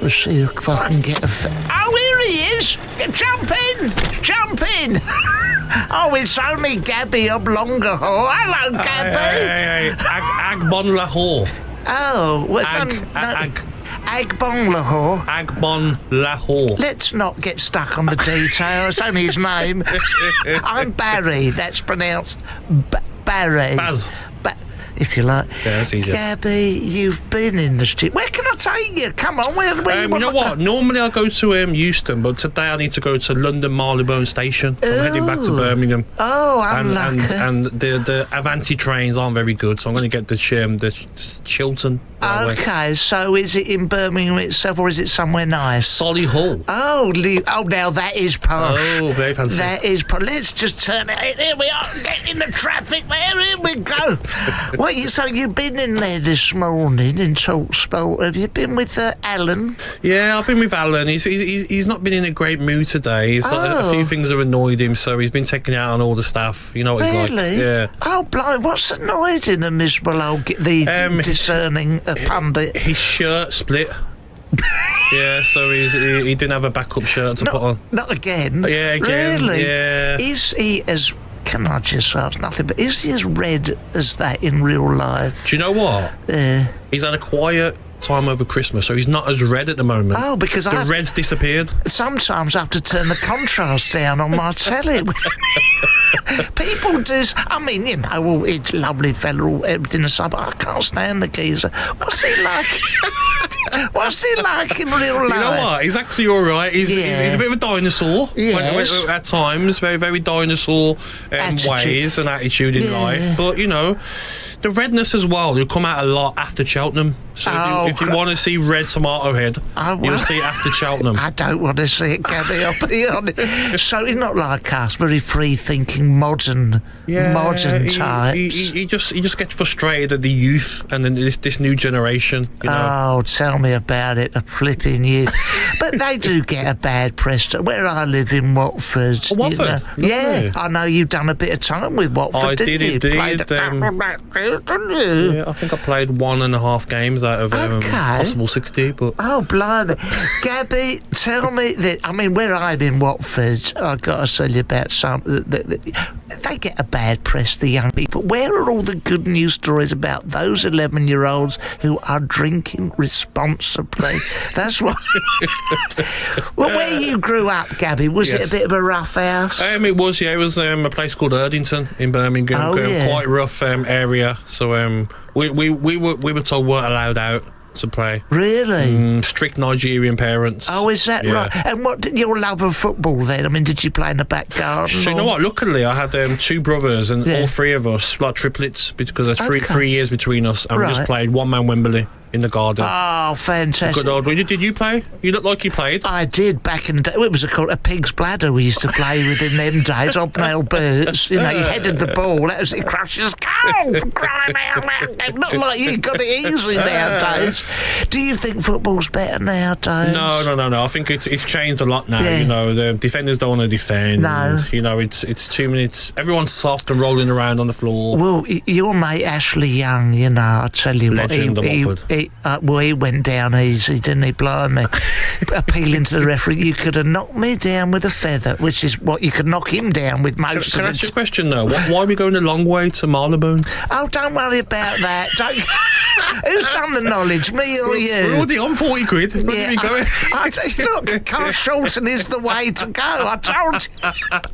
Let's see if I can get a... Oh, here he is! Jump in! Jump in! Oh, it's only Gabby Agbonlahor. Hello, Gabby. Hey. Agbonlahor. Oh, well, Agbonlahor. Agbonlahor. Let's not get stuck on the detail. It's only his name. I'm Barry. That's pronounced Barry. Baz. If you like. Yeah, that's easier. Gabby, you've been in the street. Where can I take you? Come on, where you know what? Normally I go to Euston, but today I need to go to London Marylebone Station. I'm heading back to Birmingham. Oh, unlucky. And the Avanti trains aren't very good, so I'm going to get the Chiltern. Okay, so is it in Birmingham itself, or is it somewhere nice? Solihull. Oh, now that is posh. Oh, very fancy. That is posh. Let's just turn it. Here we are, get in the traffic there. Here we go. So you've been in there this morning in TalkSport. Have you been with Alan? Yeah, I've been with Alan. He's not been in a great mood today. He's got a few things that annoyed him, so he's been taking it out on all the staff. You know what he's really? like. Yeah. Oh, blind. What's annoyed him, the miserable old, the discerning pundit? His shirt split. Yeah, so he didn't have a backup shirt to put on. Not again? Yeah, again. Really? Yeah. Is he as... Can I just ask nothing, but is he as red as that in real life? Do you know what? He's had a quiet time over Christmas, so he's not as red at the moment. Oh, because the red's disappeared. Sometimes I have to turn the contrast down on my telly. People do. I mean, you know, it's a lovely fella, everything aside, but I can't stand the geezer. What's he like? What's he like in real life? You know what? He's actually all right. He's a bit of a dinosaur. Yes. At times, very, very dinosaur ways and attitude in life. But, you know, the redness as well will come out a lot after Cheltenham. So if you want to see red tomato head, you'll see it after Cheltenham. I don't want to see it, Gabby, I'll be honest. So he's not like us, very free-thinking, modern types. He just gets frustrated at the youth and then this new generation. You know? Oh, tell me about it, a flipping youth. But they do get a bad press. Where I live in Watford. Oh, Watford? You know, yeah, I know you've done a bit of time with Watford, didn't you? Yeah, I think I played 1.5 games out of possible 60. But oh, blimey. Gabby, tell me that. I mean, where I'm in Watford, I've got to tell you about some. They get a bad press, the young people. Where are all the good news stories about those 11-year-olds who are drinking responsibly? That's what. Well, where you grew up, Gabby, was it a bit of a rough house? It was, yeah. It was a place called Erdington in Birmingham. Quite rough area. So we were told we weren't allowed out to play. Really? Strict Nigerian parents. Oh, is that right? And what did your love of football then? I mean, did you play in the back garden? So you know what? Luckily, I had 2 brothers, and all 3 of us, like triplets, because there's 3 years between us, and we just played one-man Wembley in the garden. Oh, fantastic. Good old. Did you play? You look like you played. I did back in the day. It was called a pig's bladder we used to play with in them days. Hobnail boots. You know, you headed the ball. That was it. Crushes. Go! Crying out loud. Not like you got it easy nowadays. Do you think football's better nowadays? No. I think it's changed a lot now. Yeah. You know, the defenders don't want to defend. No. You know, it's 2 minutes. Everyone's soft and rolling around on the floor. Well, your mate Ashley Young, you know, I tell you Legend what, he went down easy, didn't he? Blimey. Appealing to the referee, you could have knocked me down with a feather, which is what you could knock him down with most of it. Can I ask you a question, though? Why are we going a long way to Marylebone? Oh, don't worry about that. Who's done the knowledge, me or you? We're already on 40 quid. Yeah, look, Carl Shorten is the way to go. I told you.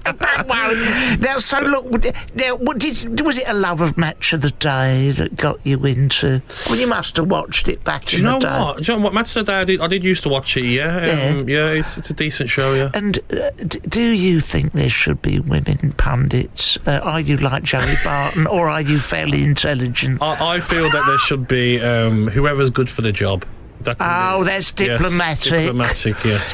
Don't worry. Now, so look, was it a love of Match of the Day that got you into? Well, you must have watched it back in the day. Do you know what? Match of the Day, I did used to watch it, it's a decent show, yeah. And do you think there should be women pundits? Are you like Joey Barton, or are you fairly intelligent? I feel that there should be whoever's good for the job. That's diplomatic. Yes, diplomatic, yes.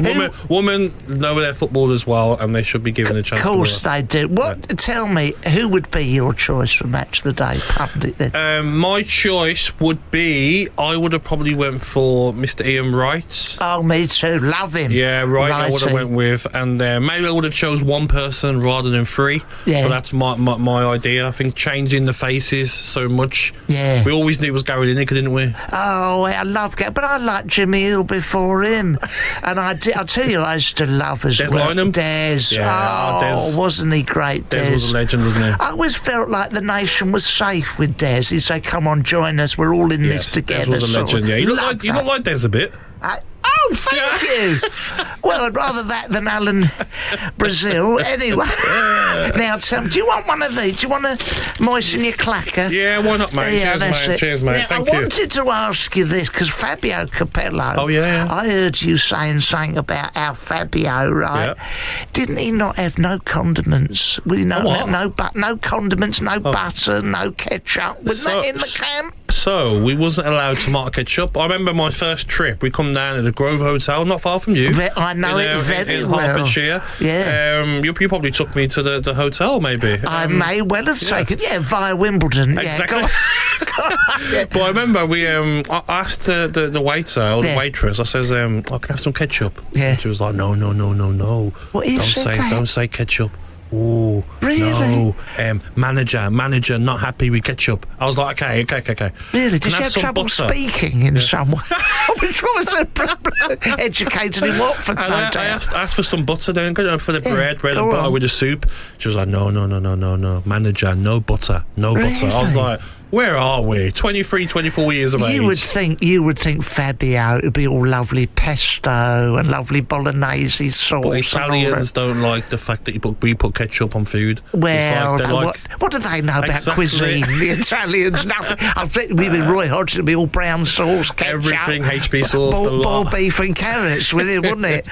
Women know their football as well, and they should be given a chance. Of course they do. Tell me, who would be your choice for Match of the Day pundit then? My choice would be, I would have probably went for Mr. Ian Wright. Oh, me too. Love him. Yeah, Wright I would have went with, and maybe I would have chose one person rather than 3. Yeah. But that's my idea. I think changing the faces so much. Yeah. We always knew it was Gary Lineker, didn't we? Oh, I love Gary, but I I liked Jimmy Hill before him. And I'll tell you, I used to love as Des well. Lynam? Des. Yeah, Des. Wasn't he great, Des? Des was a legend, wasn't he? I always felt like the nation was safe with Des. He'd say, come on, join us. We're all in this together. Des was a legend, yeah. You look like Des a bit. Oh, thank you. Well, I'd rather that than Alan Brazil. Anyway, now, Tom, do you want one of these? Do you want to moisten your clacker? Yeah, why not, mate? Yeah, Cheers, mate. Cheers, mate. Now, Thank you. I wanted to ask you this, because Fabio Capello... Oh, yeah. I heard you saying something about our Fabio, right? Yeah. Didn't he not have no condiments? Well, what? No condiments, no butter, no ketchup. Was that in the camp? So, we wasn't allowed tomato ketchup. I remember my first trip. We come down to the Grove Hotel, not far from you. I know it very in well. Hertfordshire. Yeah. You probably took me to the hotel, maybe. I may well have taken, via Wimbledon. Exactly. Yeah, go on. But I remember I asked the waiter or the waitress, I says, I can have some ketchup. Yeah. And she was like, no. What is Don't say ketchup. Oh, really? No. Manager, not happy with ketchup. I was like, okay. Really? Did she have trouble speaking in some way? Which was her problem? Educated in Watford, and I asked for some butter then, for the bread and butter with the soup. She was like, no. Manager, no butter. I was like, where are we? 23, 24 years of age. You would think Fabio would be all lovely pesto and lovely bolognese sauce. But Italians don't like the fact that we put ketchup on food. Well, what do they know about cuisine? The Italians, nothing. I think we'd be Roy Hodgson, it'd be all brown sauce, ketchup. Everything, HP sauce, boiled beef and carrots with it, wouldn't it?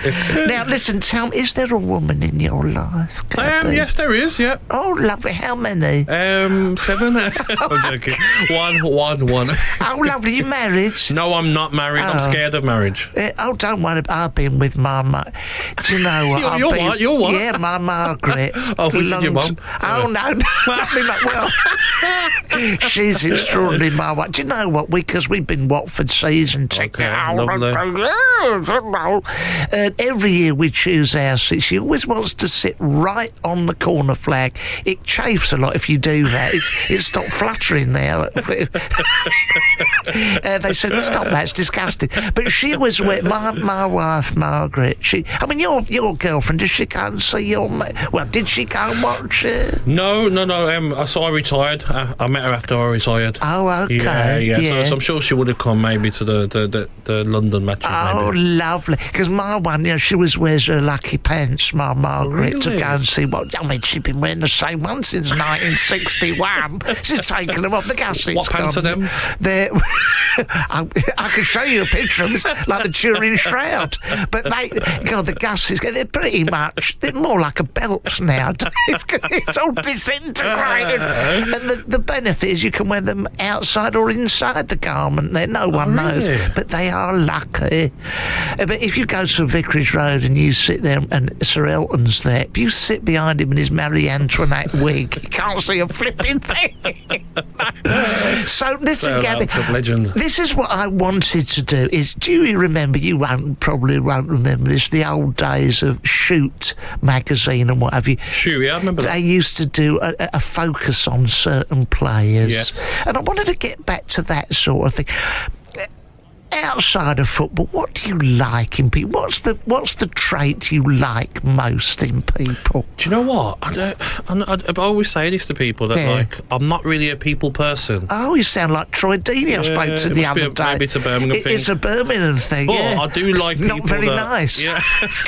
Now, listen, tell me, is there a woman in your life? Yes, there is, yeah. Oh, lovely. How many? 7. I'm joking. One. Oh, lovely. You married? No, I'm not married. I'm scared of marriage. Don't worry. I've been with my mum. Do you know what? You're what? Yeah, my Margaret. Oh, we said your mum. Oh, no. Well, she's extraordinary, my wife. Do you know what? Because we've been Watford season ticket. Lovely. Every year we choose our seat. She always wants to sit right on the corner flag. It chafes a lot if you do that. It's not flattering there. They said, stop that, it's disgusting. But she was with my wife, Margaret. Your girlfriend, did she go and see your... Well, did she go and watch it? No. So I retired. I met her after I retired. Oh, okay. Yeah. So I'm sure she would have come maybe to the London matches. Oh, maybe. Lovely. Because my one, she always wears her lucky pants, my Margaret, to go and see what... I mean, she's been wearing the same one since 1961. She's taken them off. The gaskets. What pants are them? I could show you a picture of them. It's like the Turin Shroud. But the gaskets, they're pretty much... They're more like a belt now. It's all disintegrated. And the benefit is you can wear them outside or inside the garment. No one knows. But they are lucky. But if you go to Vicarage Road and you sit there and Sir Elton's there, if you sit behind him in his Marie Antoinette wig, you can't see a flipping thing. So listen, Gabby, this is what I wanted to do. Do you remember, you probably won't remember this, the old days of Shoot magazine and what have you. Shoot, yeah, I remember that. They used to do a focus on certain players. Yes. And I wanted to get back to that sort of thing. Outside of football, what do you like in people? What's the trait you like most in people? Do you know what? I always say this to people that I'm not really a people person. Oh, you sound like Troy Deeney. I spoke to the other day. Maybe it's a Birmingham thing. It's a Birmingham thing. But I do like people not very nice. Yeah,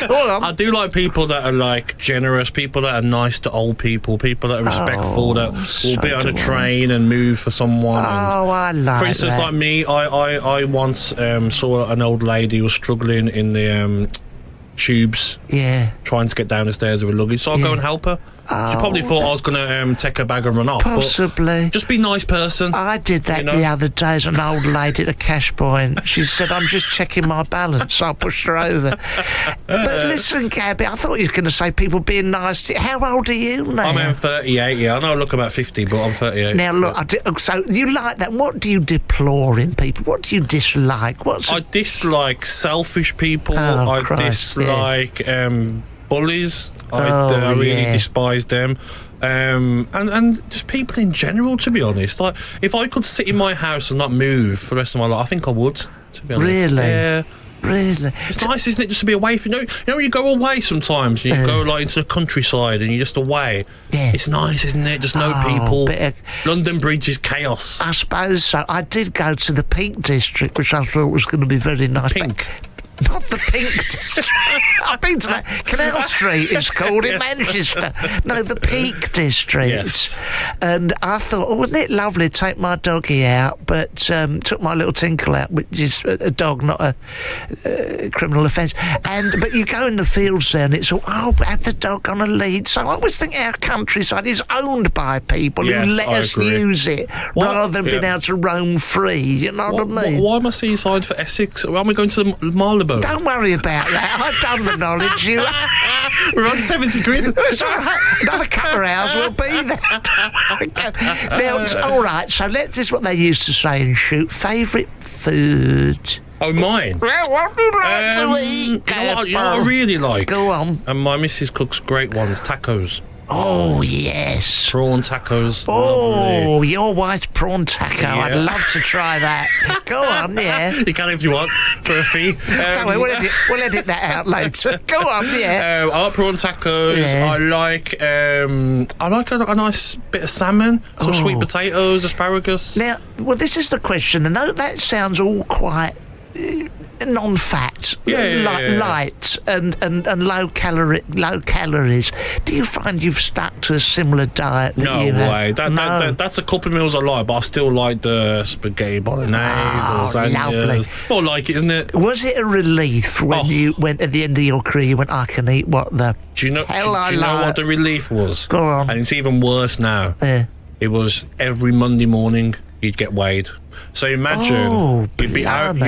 Go on. I do like people that are like generous, people that are nice to old people that are respectful, that will be on a train and move for someone. Oh, I like. For instance, like me, I once saw an old lady who was struggling in the tubes, trying to get down the stairs with her luggage, so I'll go and help her. She probably thought I was going to take her bag and run off. Possibly. But just be a nice person. I did that the other day as an old lady at a cash point. She said, I'm just checking my balance. So I pushed her over. But listen, Gabby, I thought you were going to say people being nice to you. How old are you now? I'm 38, yeah. I know I look about 50, but I'm 38. Now, look, so you like that. What do you deplore in people? What do you dislike? I dislike selfish people. I dislike bullies. I really despise them. And just people in general, to be honest. Like, if I could sit in my house and not move for the rest of my life, I think I would. to be honest. Really? Yeah. Really? It's nice, isn't it, just to be away from... You know when you go away sometimes, and you go like into the countryside and you're just away? Yeah. It's nice, isn't it? Just no people. London Bridge is chaos. I suppose so. I did go to the Pink District, which I thought was going to be very nice. Pink? Not the Pink District. I've been to that. Canal Street, it's called in Manchester. No, the Peak District. Yes. And I thought, oh, wouldn't it lovely to take my doggy out? But took my little Tinkle out, which is a dog, not a criminal offence. But you go in the fields there and it's all, have the dog on a lead. So I always think our countryside is owned by people who let us use it rather than being able to roam free. You know what I mean? Why am I seaside for Essex? Why am I going to the Marylebone? Don't worry about that. I've done the knowledge. We're on 70 quid. It's all right. Another couple of hours we'll be there. Now, all right, so this is what they used to say in shoot. Favourite food? Oh, mine? Well, what do you like to eat? You know what I really like? Go on. And my missus cooks great ones, tacos. Oh, yes. Prawn tacos. Oh, lovely. your wife's prawn taco. Yeah. I'd love to try that. Go on, yeah. You can if you want, for a fee. Don't worry, we'll edit that out later. Go on, yeah. I like prawn tacos. Yeah. I like a nice bit of salmon, some sweet potatoes, asparagus. Now, well, this is the question. And that sounds all quite non-fat, light and low calories. Do you find you've stuck to a similar diet? No way. That's a couple of meals I like, but I still like the spaghetti bolognese, lasagnas. Lovely. More like it, isn't it? Was it a relief when you went at the end of your career? You went, I can eat what the do you know what the relief was? Go on. And it's even worse now. It was every Monday morning you'd get weighed. So imagine you'd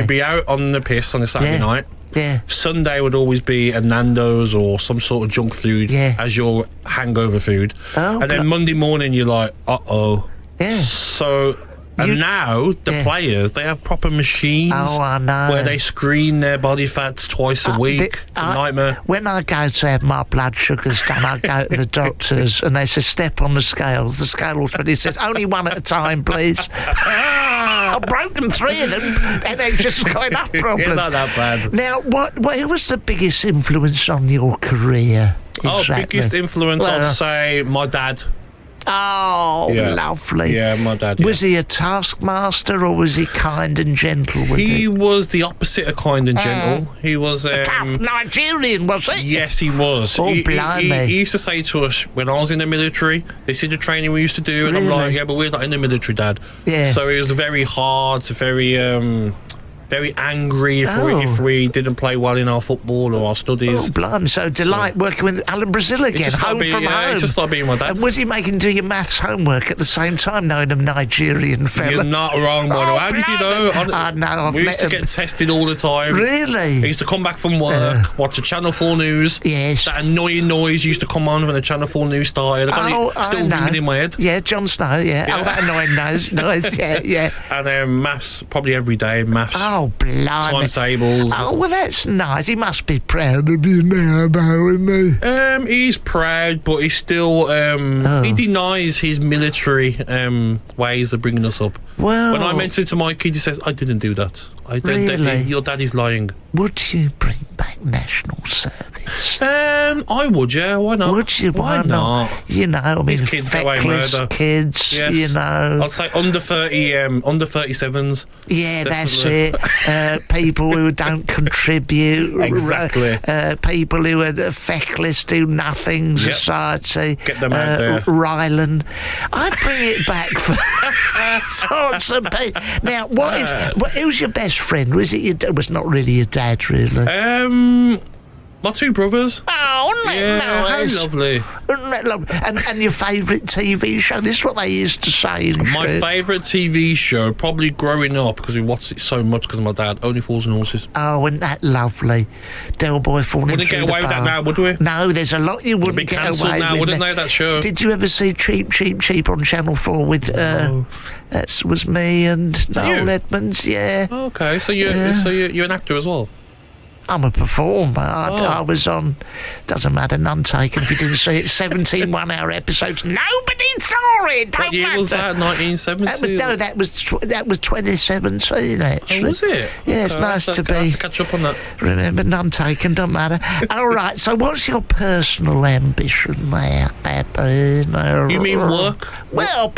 be out on the piss on a Saturday night. Yeah. Sunday would always be a Nando's or some sort of junk food as your hangover food. And then Monday morning you're like, uh-oh. Yeah. So... And now, the players, they have proper machines where they screen their body fats twice a week. It's a nightmare. When I go to have my blood sugars done, I go to the doctors and they say, step on the scales. The scale already says, only one at a time, please. I've broken 3 of them and they've just got enough problems. Yeah, not that bad. Now, who was the biggest influence on your career? Exactly. Biggest influence, I'd say my dad. Oh, lovely. Yeah, my dad. Was he a taskmaster or was he kind and gentle with He was the opposite of kind and gentle. He was... a tough Nigerian, was he? Yes, he was. Oh, blimey. He used to say to us, when I was in the military, this is the training we used to do, and I'm like, yeah, but we're not in the military, Dad. Yeah. So he was very hard, very angry if we didn't play well in our football or our studies. Oh, blimey. So delight working with Alan Brazil again, home from home. It's just like being my dad. And was he making do your maths homework at the same time, knowing a Nigerian fella? You're not wrong, by the way. How did you know? I know, we used to get tested all the time. Really? He used to come back from work, watch the Channel 4 news. Yes. That annoying noise used to come on when the Channel 4 news started. I got it still ringing in my head. Yeah, Jon Snow, yeah. Oh, that annoying noise, yeah. And then maths, probably every day, maths. Oh, blimey. Tables. Oh, well, that's nice. He must be proud of you now, isn't he? He's proud, but he's still he denies his military ways of bringing us up. Well, when I mention it to my kid, he says, I didn't do that. Really? Your daddy's lying. Would you bring back national service? I would, yeah. Why not? Would you? Why not? You know, I mean, these kids get away murder. Kids, yes. You know. I'd say under 37s. Yeah, definitely. That's it. People who don't contribute. Exactly. People who are feckless, do nothing, society. Get them out there. Ryland. I'd bring it back for sorts of people. Now, who's your best friend? Was it your dad? Was not really your dad, really? My 2 brothers. Oh, nice. How lovely. And your favourite TV show? This is what they used to say. My favourite TV show, probably growing up, because we watched it so much because of my dad, Only Fools and Horses. Oh, isn't that lovely? Del Boy falling wouldn't through get away the with bar. that now, would we? No, there's a lot you wouldn't get away now, with. Wouldn't they, that show? Did you ever see Cheap on Channel 4 with... That was me and Noel Edmonds, yeah. Okay, so you're an actor as well? I'm a performer. I was on, doesn't matter, none taken if you didn't see it, 17 one-hour episodes. Nobody saw it. What year was that? 1970? That was 2017. Actually. Oh, was it? Yeah, it's nice to be. Catch up on that. Remember, none taken. Don't matter. All right. So, what's your personal ambition there, Pepe? You mean work? Well,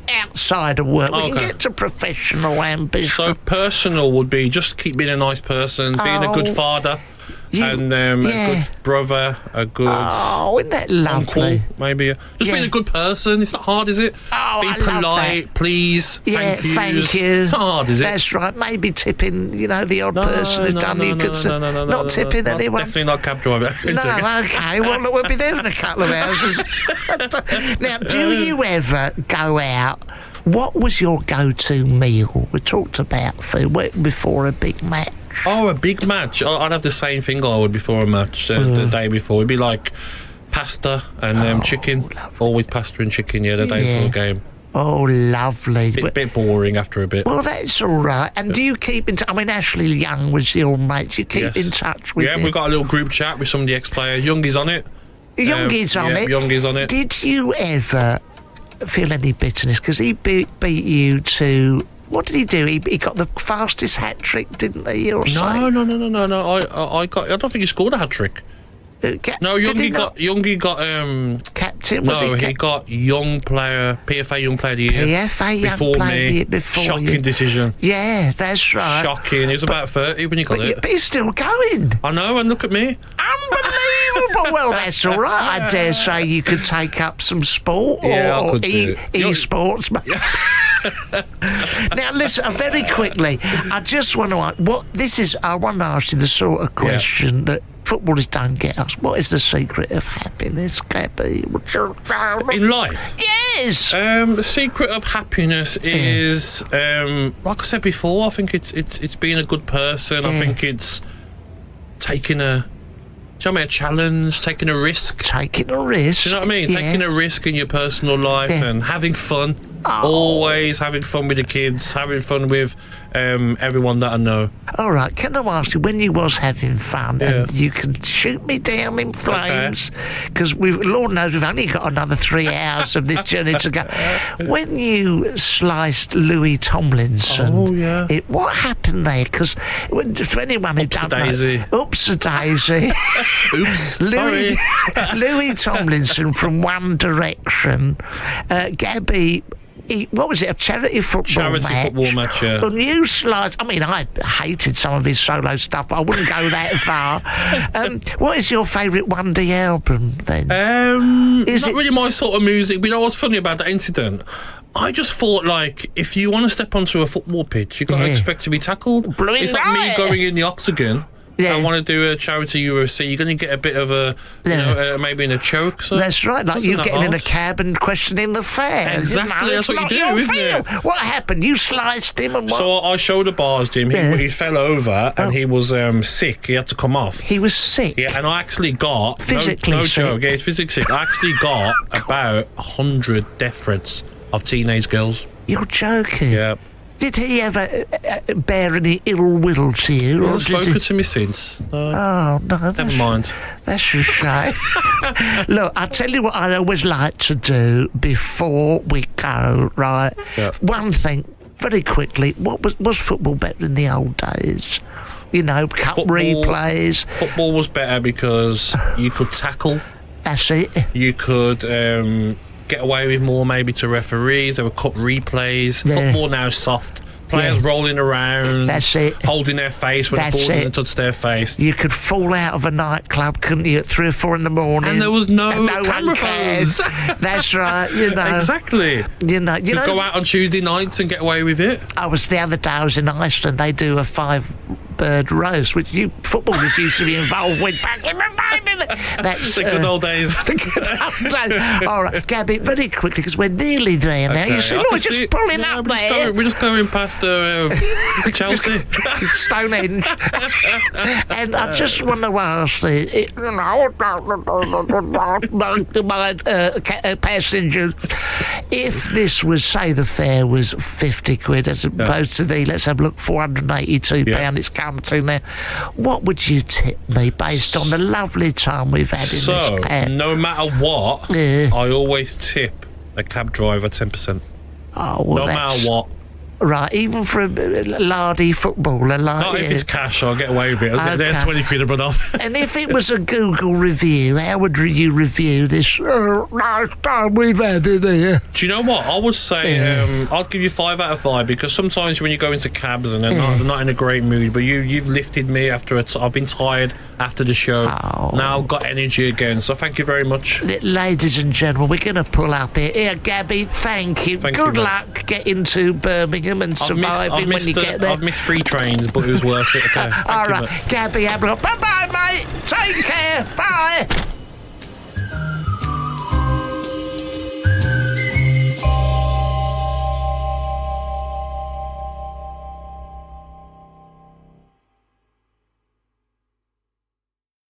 outside of work. We can get to professional ambition. So personal would be just keep being a nice person, being a good father, and a good brother, a good isn't that lovely? Uncle, maybe. Just being a good person. It's not hard, is it? Oh, be polite, please. Yeah, thank you. It's not hard, is it? That's right. Maybe tipping, the odd person who's done you could not tipping anyone. Definitely not cab driver. No, okay. Well, look, we'll be there in a couple of hours. Now, do you ever go out? What was your go-to meal? We talked about food before a big match. Oh, a big match. I'd have the same thing I would before a match the day before. It'd be like pasta and chicken. Lovely. Always pasta and chicken, the day before a game. Oh, lovely. Bit boring after a bit. Well, that's all right. And do you keep in touch? I mean, Ashley Young was your mate. You keep in touch with him? We've got a little group chat with some of the ex-players. Youngie's on it. Youngie's on it? Youngie's on it. Did you ever feel any bitterness? Because he beat you to... What did he do? He got the fastest hat-trick, didn't he? Or No. I don't think he scored a hat-trick. No, Youngie got captain. He got young player, PFA Young Player of the Year. PFA Young Player before Shocking decision. Yeah, that's right. Shocking. He was about 30 when he got it. But he's still going. I know, and look at me. Unbelievable. Well, that's all right. I dare say you could take up some sport or e-sports. Now, listen, very quickly, I just want to ask, I want to ask you the sort of question that footballers don't get asked. What is the secret of happiness, Gabby? In life? Yes! The secret of happiness is, like I said before, I think it's being a good person. I think it's taking a challenge, taking a risk. Taking a risk. Do you know what I mean? Yeah. Taking a risk in your personal life and having fun. Always having fun with the kids, having fun with everyone that I know. All right, can I ask you, when you was having fun, and you can shoot me down in flames, because Lord knows we've only got another 3 hours of this journey to go. When you sliced Louis Tomlinson, what happened there? Because for anyone who don't know, oops-a-daisy. Oops, Louis Tomlinson from One Direction, Gabby... What was it? A charity football match? Yeah. And you sliced... I mean, I hated some of his solo stuff, but I wouldn't go that far. What is your favourite 1D album, then? Not really my sort of music. But you know what's funny about that incident? I just thought, if you want to step onto a football pitch, you've got to expect to be tackled. It's like me going in the octagon. I want to do a charity UFC. You're going to get a bit of maybe in a choke. So that's right, like you getting in a cab and questioning the fare. Exactly, that's what you do, isn't it? What happened? You sliced him and what? So I shoulder barsed him. He fell over and he was sick. He had to come off. He was sick? Yeah, and I actually got... Physically no sick? joke, yeah, he's physically sick. I actually got about 100 death threats of teenage girls. You're joking? Yeah. Did he ever bear any ill will to you? He hasn't spoken to me since. Oh, no. Never mind. That's a shame. Look, I'll tell you what I always like to do before we go, right? Yeah. One thing, very quickly, was football better in the old days? Cup replays. Football was better because you could tackle. That's it. You could... get away with more maybe to referees. There were cup replays. Football now is soft. Players rolling around. That's it. Holding their face when the ball didn't touch their face. You could fall out of a nightclub, couldn't you, at 3 or 4 in the morning? And there was no camera phones. That's right, Exactly. You go out on Tuesday nights and get away with it. The other day I was in Iceland. They do a 5-bird roast, which footballers used to be involved with back in the day. That's the good old days. All right, Gabby, very quickly, because we're nearly there now. You see, we're just pulling up there. We're just going past Chelsea. Stonehenge. And I just want to ask my passengers, if this was, say, the fare was 50 quid as opposed to the, let's have a look, £482 it's come to now, what would you tip me based on the lovely time we've had in this cab? No matter what, I always tip a cab driver 10%. Oh, well, no matter what. Right, even for a lardy footballer like Not if it's cash, I'll get away with it. Okay. There's 20 quid a run off. And if it was a Google review, how would you review this nice time we've had in here? Do you know what? I would say I'd give you 5 out of 5, because sometimes when you go into cabs and they're not in a great mood, but you've lifted me after I've been tired after the show. Oh. Now I've got energy again, so thank you very much. Ladies and gentlemen, we're going to pull up here. Here, Gabby, thank you. Good luck getting to Birmingham and surviving when you get there. I've missed 3 trains, but it was worth it. Okay. All right, Gabby Agbonlahor. Bye-bye, mate. Take care. Bye.